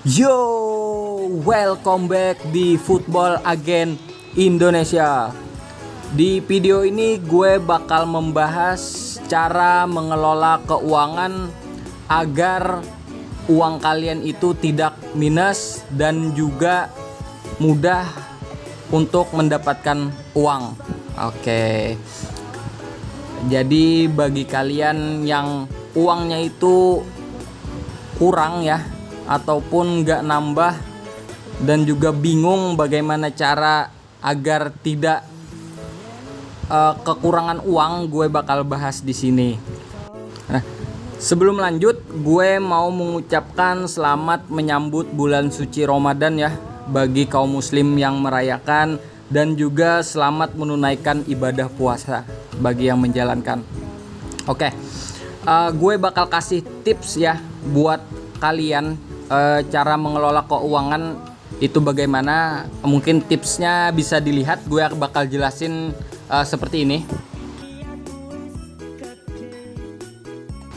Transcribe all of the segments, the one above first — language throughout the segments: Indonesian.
Yo, welcome back di Football Agent Indonesia. Di video ini gue bakal membahas cara mengelola keuangan agar uang kalian itu tidak minus dan juga mudah untuk mendapatkan uang. Oke. Jadi bagi kalian yang uangnya itu kurang ya, ataupun nggak nambah dan juga bingung bagaimana cara agar tidak kekurangan uang, gue bakal bahas di sini. Nah, sebelum lanjut, gue mau mengucapkan selamat menyambut bulan suci Ramadan ya bagi kaum muslim yang merayakan, dan juga selamat menunaikan ibadah puasa bagi yang menjalankan. Oke, gue bakal kasih tips ya buat kalian cara mengelola keuangan itu bagaimana. Mungkin tipsnya bisa dilihat, gue bakal jelasin seperti ini.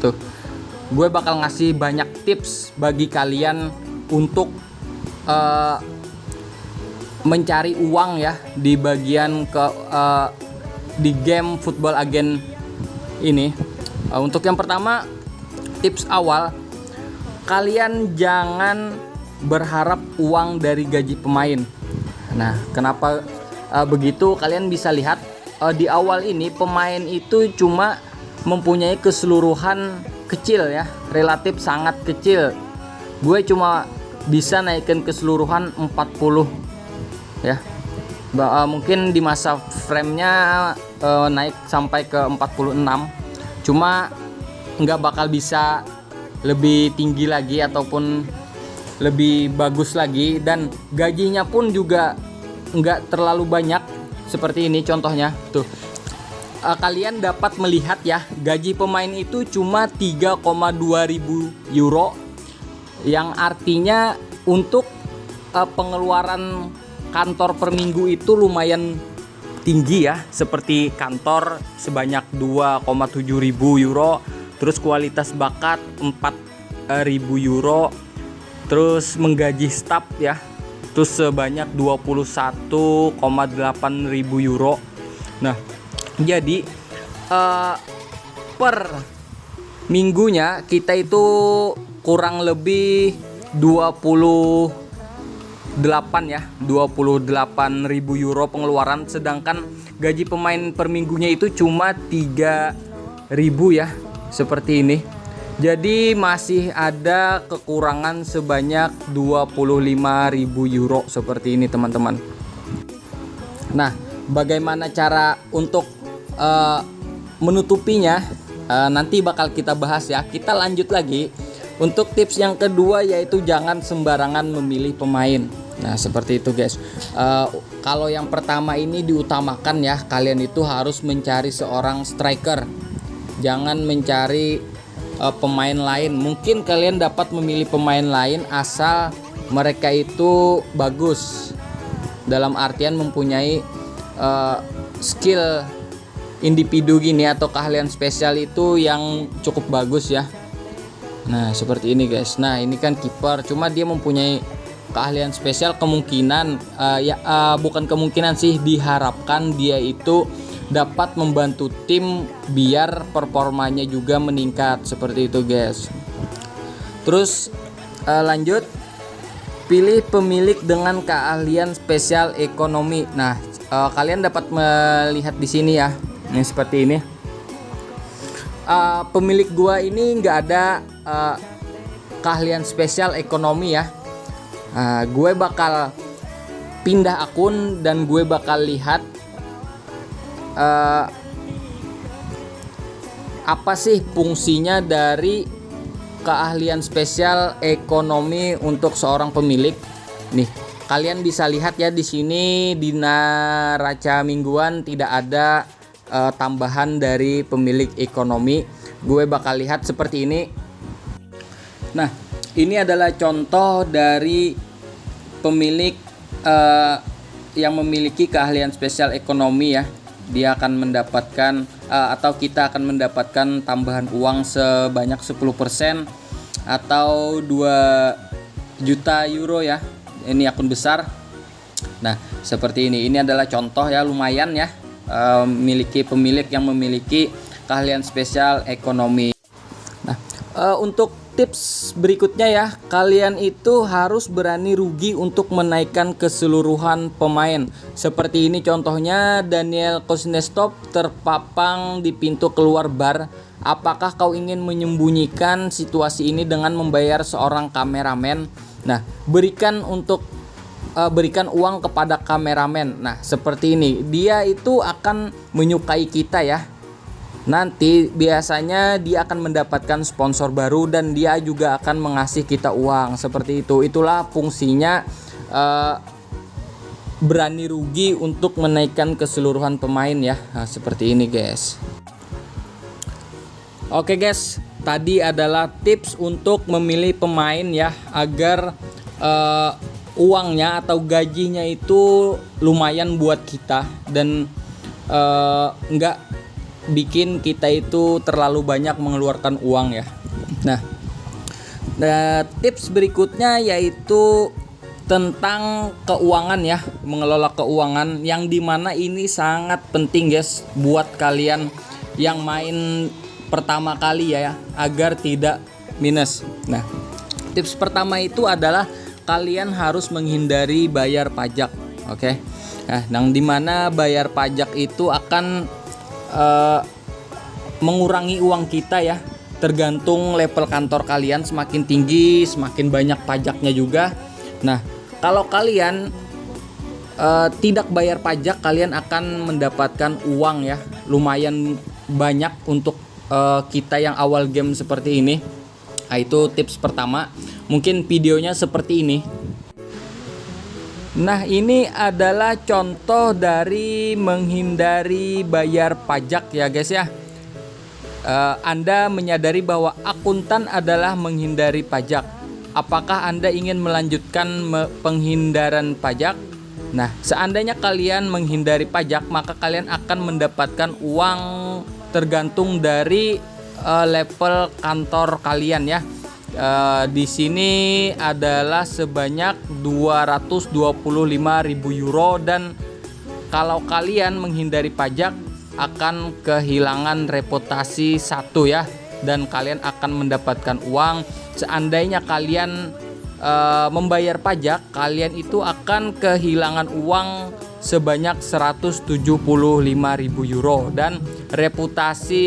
Tuh, gue bakal ngasih banyak tips bagi kalian untuk mencari uang ya di bagian di game Football Agent ini. Untuk yang pertama, tips awal, kalian jangan berharap uang dari gaji pemain. Nah, kenapa begitu? Kalian bisa lihat di awal ini pemain itu cuma mempunyai keseluruhan kecil ya, relatif sangat kecil. Gue cuma bisa naikin keseluruhan 40 ya. Mungkin di masa frame-nya naik sampai ke 46. Cuma nggak bakal bisa lebih tinggi lagi ataupun lebih bagus lagi, dan gajinya pun juga nggak terlalu banyak seperti ini contohnya tuh. Kalian dapat melihat ya, gaji pemain itu cuma 3,2 ribu euro, yang artinya untuk pengeluaran kantor per minggu itu lumayan tinggi ya, seperti kantor sebanyak 2,7 ribu euro, terus kualitas bakat 4.000 euro, terus menggaji staf ya terus sebanyak 21,8 ribu euro. Nah, jadi per minggunya kita itu kurang lebih 28 ribu euro pengeluaran, sedangkan gaji pemain per minggunya itu cuma 3.000 ya, seperti ini. Jadi masih ada kekurangan sebanyak 25.000 euro seperti ini teman-teman. Nah, bagaimana cara untuk menutupinya? Nanti bakal kita bahas ya. Kita lanjut lagi. Untuk tips yang kedua, yaitu jangan sembarangan memilih pemain. Nah, seperti itu guys. Kalau yang pertama ini diutamakan ya, kalian itu harus mencari seorang striker. Jangan mencari pemain lain. Mungkin kalian dapat memilih pemain lain asal mereka itu bagus, dalam artian mempunyai skill individu gini atau keahlian spesial itu yang cukup bagus ya. Nah, seperti ini guys. Nah, ini kan kiper, cuma dia mempunyai keahlian spesial. Kemungkinan bukan kemungkinan sih, diharapkan dia itu dapat membantu tim biar performanya juga meningkat, seperti itu guys. Terus lanjut, pilih pemilik dengan keahlian spesial ekonomi. Nah, kalian dapat melihat di sini ya, ini seperti ini. Pemilik gua ini nggak ada keahlian spesial ekonomi ya. Gue bakal pindah akun dan gue bakal lihat apa sih fungsinya dari keahlian spesial ekonomi untuk seorang pemilik. Nih, kalian bisa lihat ya di sini di neraca mingguan tidak ada tambahan dari pemilik ekonomi. Gue bakal lihat seperti ini. Nah, ini adalah contoh dari pemilik yang memiliki keahlian spesial ekonomi ya. Dia akan mendapatkan atau kita akan mendapatkan tambahan uang sebanyak 10% atau 2 juta euro ya. Ini akun besar. Nah, seperti ini. Ini adalah contoh ya, lumayan ya. Miliki pemilik yang memiliki keahlian spesial ekonomi. Nah, untuk tips berikutnya ya, kalian itu harus berani rugi untuk menaikkan keseluruhan pemain. Seperti ini contohnya, Daniel Kuznetsov terpapang di pintu keluar bar. Apakah kau ingin menyembunyikan situasi ini dengan membayar seorang kameramen? Nah, berikan uang kepada kameramen. Nah, seperti ini. Dia itu akan menyukai kita ya. Nanti biasanya dia akan mendapatkan sponsor baru dan dia juga akan mengasih kita uang. Seperti itu. Itulah fungsinya berani rugi untuk menaikkan keseluruhan pemain ya. Nah, seperti ini guys. Oke guys, tadi adalah tips untuk memilih pemain ya, agar uangnya atau gajinya itu lumayan buat kita dan nggak bikin kita itu terlalu banyak mengeluarkan uang ya. Nah, tips berikutnya yaitu tentang keuangan ya, mengelola keuangan, yang dimana ini sangat penting guys buat kalian yang main pertama kali ya, agar tidak minus. Nah, tips pertama itu adalah kalian harus menghindari bayar pajak. Oke. Nah, yang dimana bayar pajak itu akan mengurangi uang kita ya. Tergantung level kantor kalian, semakin tinggi semakin banyak pajaknya juga. Nah, kalau kalian tidak bayar pajak, kalian akan mendapatkan uang ya, lumayan banyak untuk kita yang awal game seperti ini. Nah, itu tips pertama. Mungkin videonya seperti ini. Nah, ini adalah contoh dari menghindari bayar pajak ya guys ya. Anda menyadari bahwa akuntan adalah menghindari pajak. Apakah Anda ingin melanjutkan penghindaran pajak? Nah, seandainya kalian menghindari pajak, maka kalian akan mendapatkan uang tergantung dari level kantor kalian ya. Di sini adalah sebanyak 225.000 euro, dan kalau kalian menghindari pajak akan kehilangan reputasi 1 ya, dan kalian akan mendapatkan uang. Seandainya kalian membayar pajak, kalian itu akan kehilangan uang sebanyak 175.000 euro dan reputasi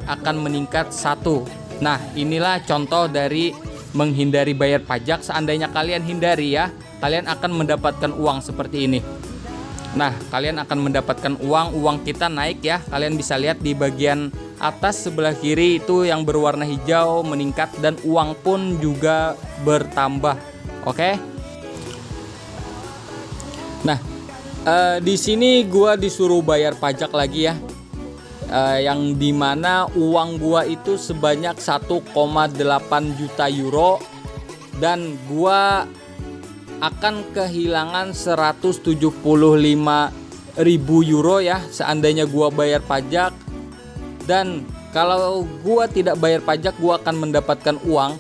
akan meningkat 1. Nah, inilah contoh dari menghindari bayar pajak. Seandainya kalian hindari ya, kalian akan mendapatkan uang seperti ini. Nah, kalian akan mendapatkan uang kita naik ya. Kalian bisa lihat di bagian atas sebelah kiri itu yang berwarna hijau meningkat, dan uang pun juga bertambah. Oke. Nah, di sini gua disuruh bayar pajak lagi ya. Yang dimana uang gua itu sebanyak 1,8 juta euro, dan gua akan kehilangan 175.000 euro ya seandainya gua bayar pajak. Dan kalau gua tidak bayar pajak, gua akan mendapatkan uang.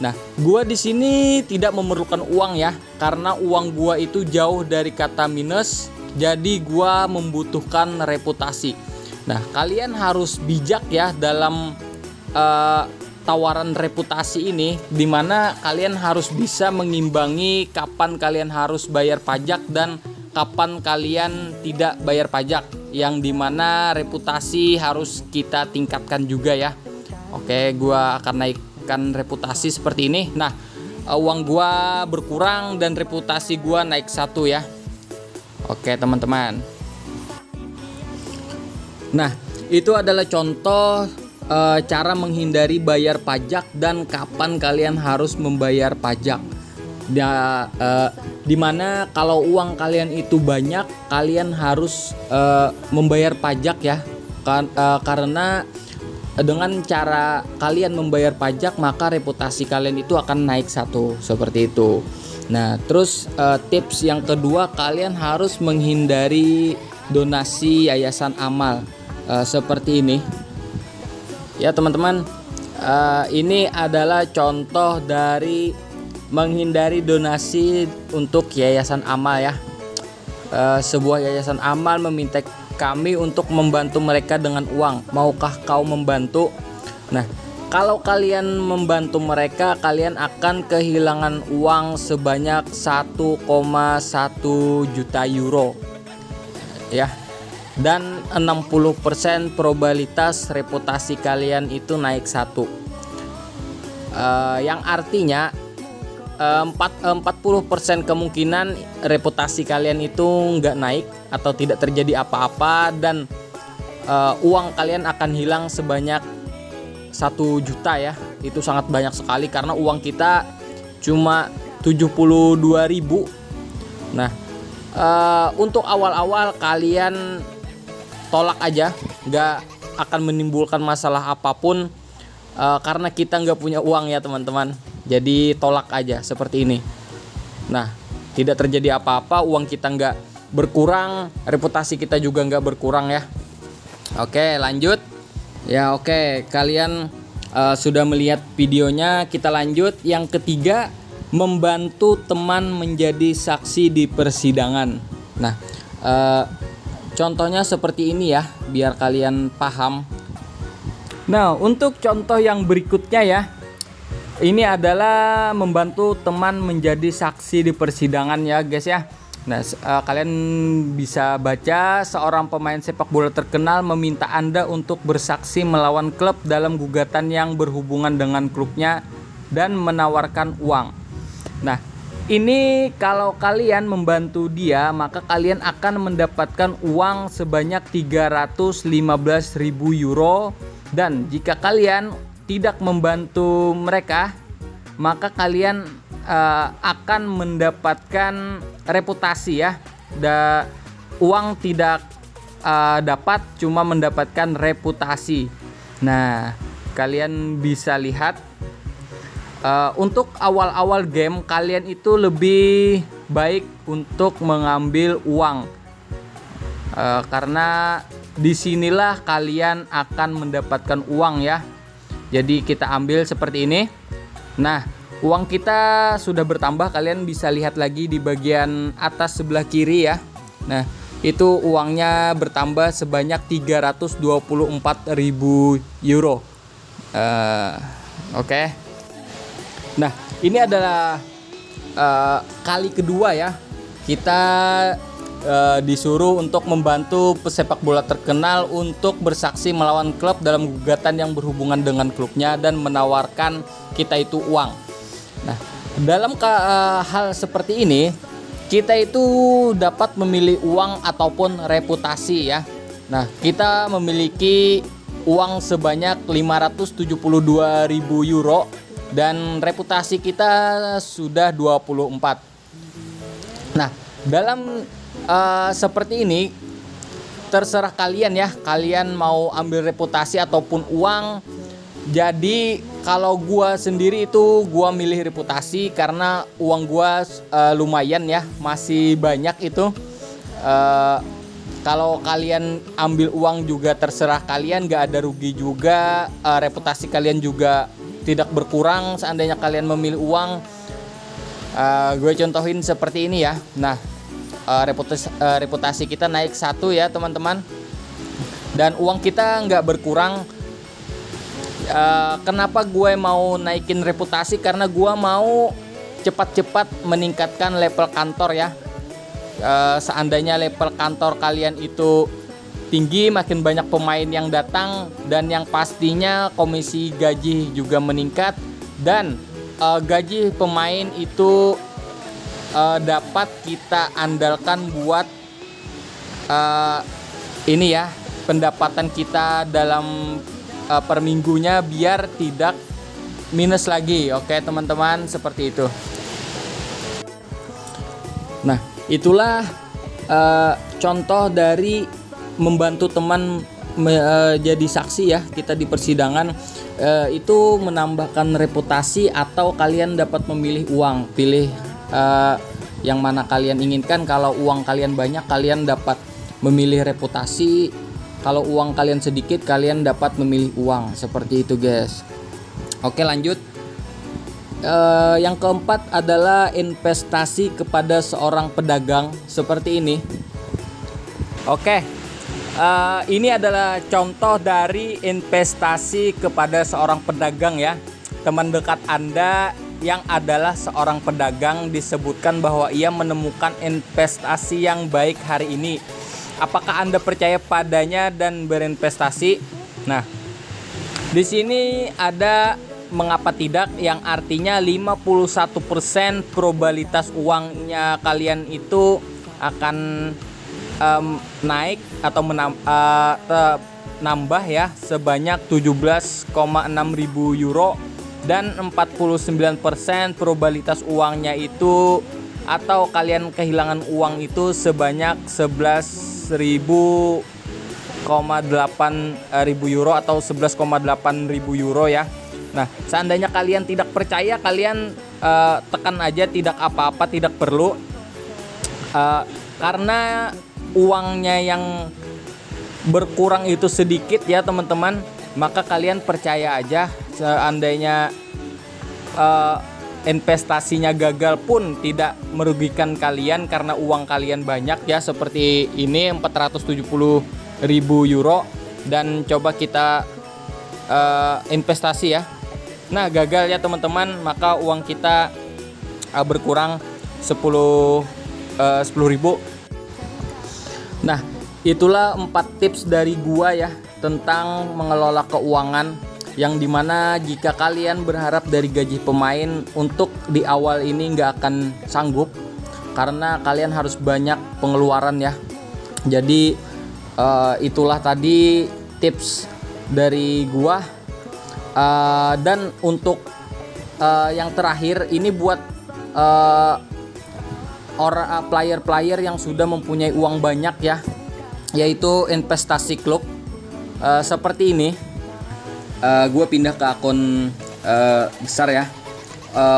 Nah, gua di sini tidak memerlukan uang ya, karena uang gua itu jauh dari kata minus, jadi gua membutuhkan reputasi. Nah, kalian harus bijak ya dalam tawaran reputasi ini, dimana kalian harus bisa mengimbangi kapan kalian harus bayar pajak dan kapan kalian tidak bayar pajak, yang dimana reputasi harus kita tingkatkan juga ya. Oke, gua akan naikkan reputasi seperti ini. Nah, uang gua berkurang dan reputasi gua naik 1 ya. Oke teman-teman. Nah, itu adalah contoh cara menghindari bayar pajak dan kapan kalian harus membayar pajak. Dimana kalau uang kalian itu banyak, kalian harus membayar pajak ya. Karena dengan cara kalian membayar pajak, maka reputasi kalian itu akan naik 1, seperti itu. Nah, terus tips yang kedua, kalian harus menghindari donasi yayasan amal. Seperti ini ya teman-teman. Ini adalah contoh dari menghindari donasi untuk yayasan amal ya. Sebuah yayasan amal meminta kami untuk membantu mereka dengan uang. Maukah kau membantu? Nah, kalau kalian membantu mereka, kalian akan kehilangan uang sebanyak 1,1 juta euro ya. Dan 60% probabilitas reputasi kalian itu naik 1. Yang artinya 40% kemungkinan reputasi kalian itu nggak naik atau tidak terjadi apa-apa, dan uang kalian akan hilang sebanyak 1 juta ya. Itu sangat banyak sekali karena uang kita cuma 72.000. Nah, untuk awal-awal kalian tolak aja, nggak akan menimbulkan masalah apapun karena kita nggak punya uang ya teman-teman. Jadi tolak aja seperti ini. Nah, tidak terjadi apa-apa, uang kita nggak berkurang, reputasi kita juga nggak berkurang ya. Oke, lanjut ya. Oke, kalian sudah melihat videonya, kita lanjut. Yang ketiga, membantu teman menjadi saksi di persidangan. Nah, contohnya seperti ini ya, biar kalian paham. Nah, untuk contoh yang berikutnya ya, ini adalah membantu teman menjadi saksi di persidangan ya guys ya. Nah, kalian bisa baca, seorang pemain sepak bola terkenal meminta Anda untuk bersaksi melawan klub dalam gugatan yang berhubungan dengan klubnya dan menawarkan uang. Nah, ini kalau kalian membantu dia, maka kalian akan mendapatkan uang sebanyak 315.000 euro. Dan jika kalian tidak membantu mereka, maka kalian akan mendapatkan reputasi ya. Uang tidak dapat, cuma mendapatkan reputasi. Nah, kalian bisa lihat untuk awal-awal game kalian itu lebih baik untuk mengambil uang, karena disinilah kalian akan mendapatkan uang ya. Jadi kita ambil seperti ini. Nah, uang kita sudah bertambah, kalian bisa lihat lagi di bagian atas sebelah kiri ya. Nah, itu uangnya bertambah sebanyak 324.000 euro. Oke. Nah, ini adalah kali kedua ya kita disuruh untuk membantu pesepak bola terkenal untuk bersaksi melawan klub dalam gugatan yang berhubungan dengan klubnya dan menawarkan kita itu uang. Nah, dalam hal seperti ini kita itu dapat memilih uang ataupun reputasi ya. Nah, kita memiliki uang sebanyak 572.000 euro dan reputasi kita sudah 24. Nah, dalam seperti ini terserah kalian ya, kalian mau ambil reputasi ataupun uang. Jadi kalau gua sendiri itu gua milih reputasi karena uang gua lumayan ya, masih banyak itu. Kalau kalian ambil uang juga terserah kalian, gak ada rugi juga. Reputasi kalian juga tidak berkurang seandainya kalian memilih uang. Gue contohin seperti ini ya. Nah, reputasi kita naik 1 ya teman-teman, dan uang kita nggak berkurang. Kenapa gue mau naikin reputasi? Karena gue mau cepat-cepat meningkatkan level kantor ya. Seandainya level kantor kalian itu tinggi, makin banyak pemain yang datang, dan yang pastinya komisi gaji juga meningkat, dan gaji pemain itu dapat kita andalkan buat ini ya, pendapatan kita dalam per minggunya biar tidak minus lagi. Oke teman-teman, seperti itu. Nah, itulah contoh dari membantu teman jadi saksi ya kita di persidangan. Itu menambahkan reputasi atau kalian dapat memilih uang. Pilih yang mana kalian inginkan. Kalau uang kalian banyak, kalian dapat memilih reputasi. Kalau uang kalian sedikit, kalian dapat memilih uang. Seperti itu guys. Oke lanjut. Yang keempat adalah investasi kepada seorang pedagang seperti ini. Oke, ini adalah contoh dari investasi kepada seorang pedagang ya. Teman dekat Anda yang adalah seorang pedagang disebutkan bahwa ia menemukan investasi yang baik hari ini. Apakah Anda percaya padanya dan berinvestasi? Nah, di sini ada mengapa tidak yang artinya 51% probabilitas uangnya kalian itu akan naik atau nambah ya sebanyak 17,6 ribu euro, dan 49% probabilitas uangnya itu atau kalian kehilangan uang itu sebanyak 11,8 ribu euro atau 11,8 ribu euro ya. Nah, seandainya kalian tidak percaya, kalian tekan aja tidak apa-apa, tidak perlu, karena uangnya yang berkurang itu sedikit ya teman-teman, maka kalian percaya aja. Seandainya investasinya gagal pun tidak merugikan kalian karena uang kalian banyak ya, seperti ini 470 ribu euro. Dan coba kita investasi ya. Nah, gagal ya teman-teman, maka uang kita berkurang 10 ribu. Nah, itulah 4 tips dari gua ya tentang mengelola keuangan, yang dimana jika kalian berharap dari gaji pemain untuk di awal ini nggak akan sanggup, karena kalian harus banyak pengeluaran ya. Jadi itulah tadi tips dari gua. Dan untuk yang terakhir ini buat player-player yang sudah mempunyai uang banyak ya, yaitu investasi klub seperti ini. Gue pindah ke akun besar ya.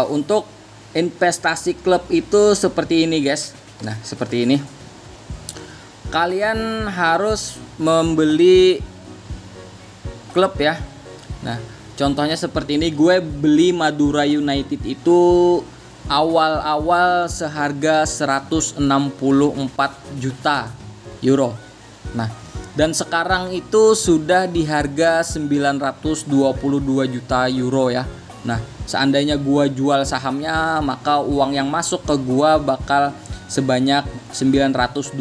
Untuk investasi klub itu seperti ini guys. Nah, seperti ini. Kalian harus membeli klub ya. Nah, contohnya seperti ini. Gue beli Madura United itu awal-awal seharga 164 juta euro. Nah, dan sekarang itu sudah di harga 922 juta euro ya. Nah, seandainya gua jual sahamnya, maka uang yang masuk ke gua bakal sebanyak 922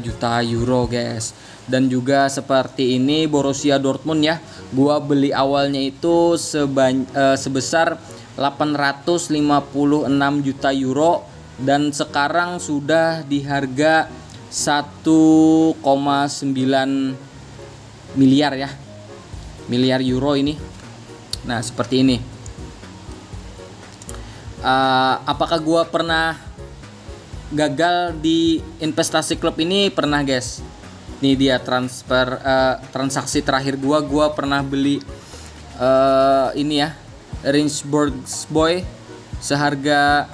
juta euro guys. Dan juga seperti ini Borussia Dortmund ya. Gua beli awalnya itu sebesar 856 juta euro, dan sekarang sudah di harga 1,9 miliar ya, miliar euro ini. Nah, seperti ini. Apakah gua pernah gagal di investasi klub ini? Pernah guys. Ini dia transaksi terakhir gua pernah beli ini ya, Ringsburg Boy seharga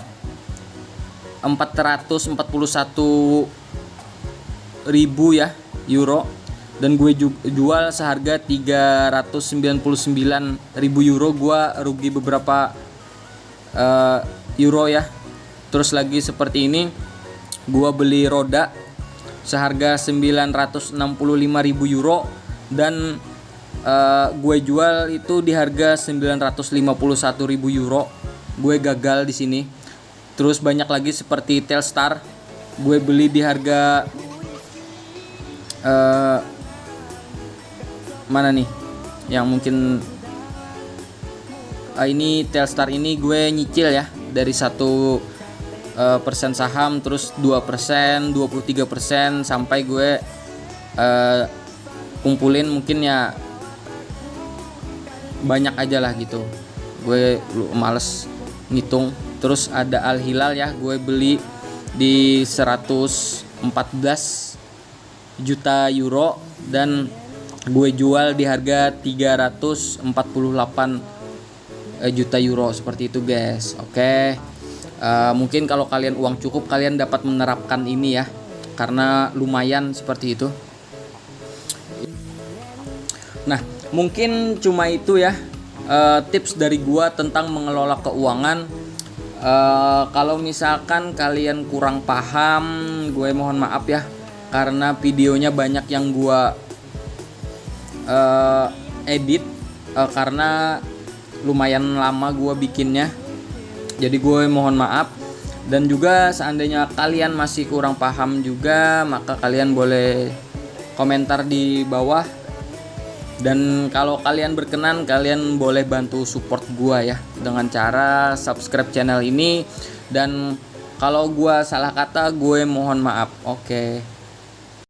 441 ribu ya euro, dan gue jual seharga 399 ribu euro. Gue rugi beberapa euro ya. Terus lagi seperti ini, gue beli roda seharga 965 ribu euro, dan gue jual itu di harga 951 ribu euro. Gue gagal di sini. Terus banyak lagi seperti Telstar, gue beli di harga mana nih yang mungkin ini Telstar ini gue nyicil ya, dari 1% saham, terus 2%, 23%, sampai gue kumpulin mungkin ya banyak aja lah gitu. Gue males ngitung. Terus ada Al Hilal ya, gue beli di 114 juta euro, dan gue jual di harga 348 juta euro. Seperti itu guys. Oke. Mungkin kalau kalian uang cukup, kalian dapat menerapkan ini ya, karena lumayan seperti itu. Nah, mungkin cuma itu ya tips dari gua tentang mengelola keuangan. Kalau misalkan kalian kurang paham, gue mohon maaf ya, karena videonya banyak yang gua edit karena lumayan lama gua bikinnya. Jadi gue mohon maaf. Dan juga seandainya kalian masih kurang paham juga, maka kalian boleh komentar di bawah. Dan kalau kalian berkenan, kalian boleh bantu support gua ya dengan cara subscribe channel ini. Dan kalau gua salah kata, gue mohon maaf. Oke.